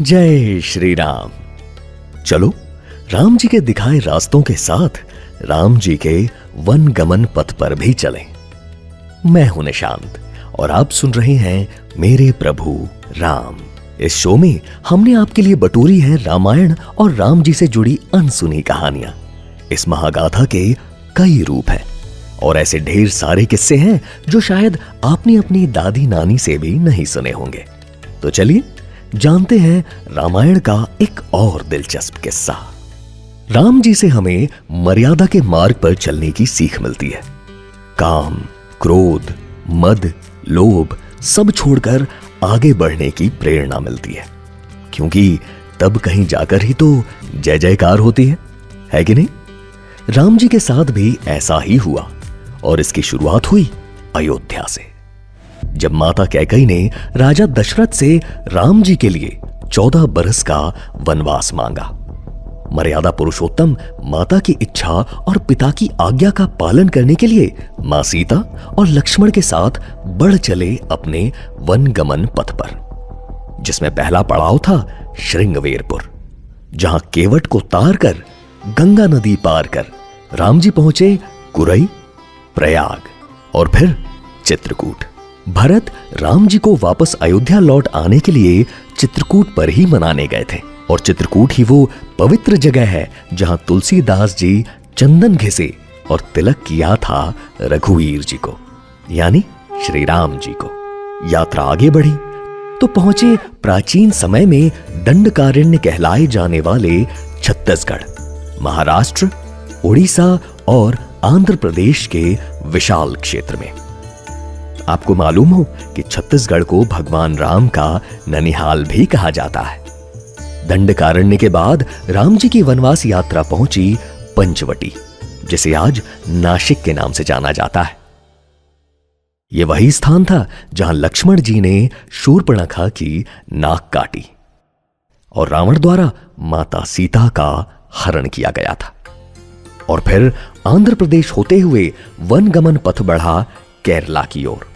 जय श्री राम। चलो राम जी के दिखाए रास्तों के साथ राम जी के वन गमन पथ पर भी चलें। मैं हूं निशांत और आप सुन रहे हैं मेरे प्रभु राम। इस शो में हमने आपके लिए बटोरी है रामायण और राम जी से जुड़ी अनसुनी कहानियां। इस महागाथा के कई रूप हैं और ऐसे ढेर सारे किस्से हैं जो शायद आपने अपनी दादी नानी से भी नहीं सुने होंगे। तो चलिए जानते हैं रामायण का एक और दिलचस्प किस्सा। राम जी से हमें मर्यादा के मार्ग पर चलने की सीख मिलती है। काम, क्रोध, मद, लोभ सब छोड़कर आगे बढ़ने की प्रेरणा मिलती है, क्योंकि तब कहीं जाकर ही तो जय जयकार होती है कि नहीं? राम जी के साथ भी ऐसा ही हुआ और इसकी शुरुआत हुई अयोध्या से। जब माता कैकेयी ने राजा दशरथ से राम जी के लिए 14 बरस का वनवास मांगा। मर्यादा पुरुषोत्तम माता की इच्छा और पिता की आज्ञा का पालन करने के लिए मां सीता और लक्ष्मण के साथ बढ़ चले अपने वन गमन पथ पर, जिसमें पहला पड़ाव था श्रृंगवेरपुर, जहां केवट को तार कर गंगा नदी पार कर राम जी पहुंचे कुरई, प्रयाग और फिर चित्रकूट। भरत राम जी को वापस अयोध्या लौट आने के लिए चित्रकूट पर ही मनाने गए थे और चित्रकूट ही वो पवित्र जगह है जहां तुलसीदास जी चंदन घिसे और तिलक किया था रघुवीर जी को, यानी श्री राम जी को। यात्रा आगे बढ़ी तो पहुंचे प्राचीन समय में दंडकारण्य कहलाए जाने वाले छत्तीसगढ़, महाराष्ट्र, उड़ीसा और आंध्र प्रदेश के विशाल क्षेत्र में। आपको मालूम हो कि छत्तीसगढ़ को भगवान राम का ननिहाल भी कहा जाता है। दंडकारण्य के बाद राम जी की वनवास यात्रा पहुंची पंचवटी, जिसे आज नासिक के नाम से जाना जाता है। यह वही स्थान था जहां लक्ष्मण जी ने शूर्पणखा की नाक काटी और रावण द्वारा माता सीता का हरण किया गया था। और फिर आंध्र प्रदेश होते हुए वन गमन पथ बढ़ा केरला की ओर,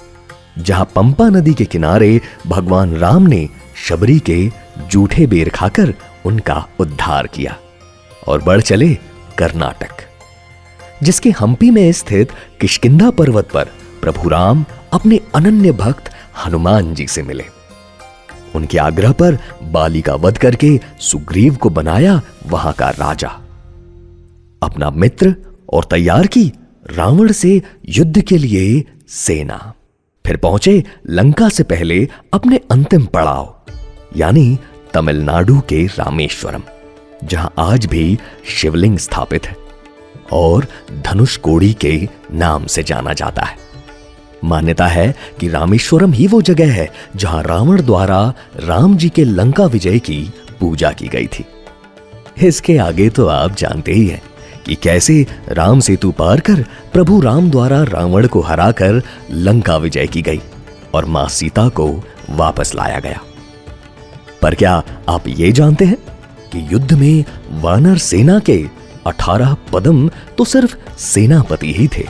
जहां पंपा नदी के किनारे भगवान राम ने शबरी के जूठे बेर खाकर उनका उद्धार किया और बढ़ चले कर्नाटक, जिसके हम्पी में स्थित किष्किंधा पर्वत पर प्रभु राम अपने अनन्य भक्त हनुमान जी से मिले। उनके आग्रह पर बाली का वध करके सुग्रीव को बनाया वहां का राजा, अपना मित्र, और तैयार की रावण से युद्ध के लिए सेना। फिर पहुंचे लंका से पहले अपने अंतिम पड़ाव, यानी तमिलनाडु के रामेश्वरम, जहां आज भी शिवलिंग स्थापित है और धनुषकोडी के नाम से जाना जाता है। मान्यता है कि रामेश्वरम ही वो जगह है जहां रावण द्वारा राम जी के लंका विजय की पूजा की गई थी। इसके आगे तो आप जानते ही हैं कि कैसे राम सेतु पार कर प्रभु राम द्वारा रावण को हराकर लंका विजय की गई और मां सीता को वापस लाया गया। पर क्या आप ये जानते हैं कि युद्ध में वानर सेना के 18 पदम तो सिर्फ सेनापति ही थे,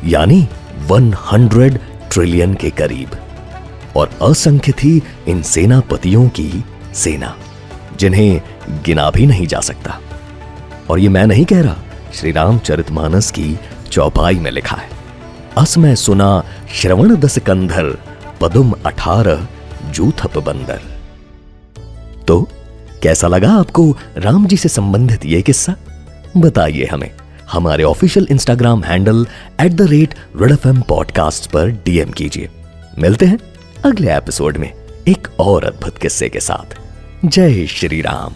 यानी 100 ट्रिलियन के करीब, और असंख्य थी इन सेनापतियों की सेना, जिन्हें गिना भी नहीं जा सकता। और ये मैं नहीं कह रहा, श्री रामचरितमानस की चौपाई में लिखा है, अस मैं सुना श्रवण दस कंधर, पदुम 18 जूथप बंदर। तो कैसा लगा आपको राम जी से संबंधित ये किस्सा? बताइए हमें हमारे official Instagram handle @redfm podcast पर DM कीजिए। मिलते हैं अगले एपिसोड में एक और अद्भुत किस्से के साथ। जय श्री राम।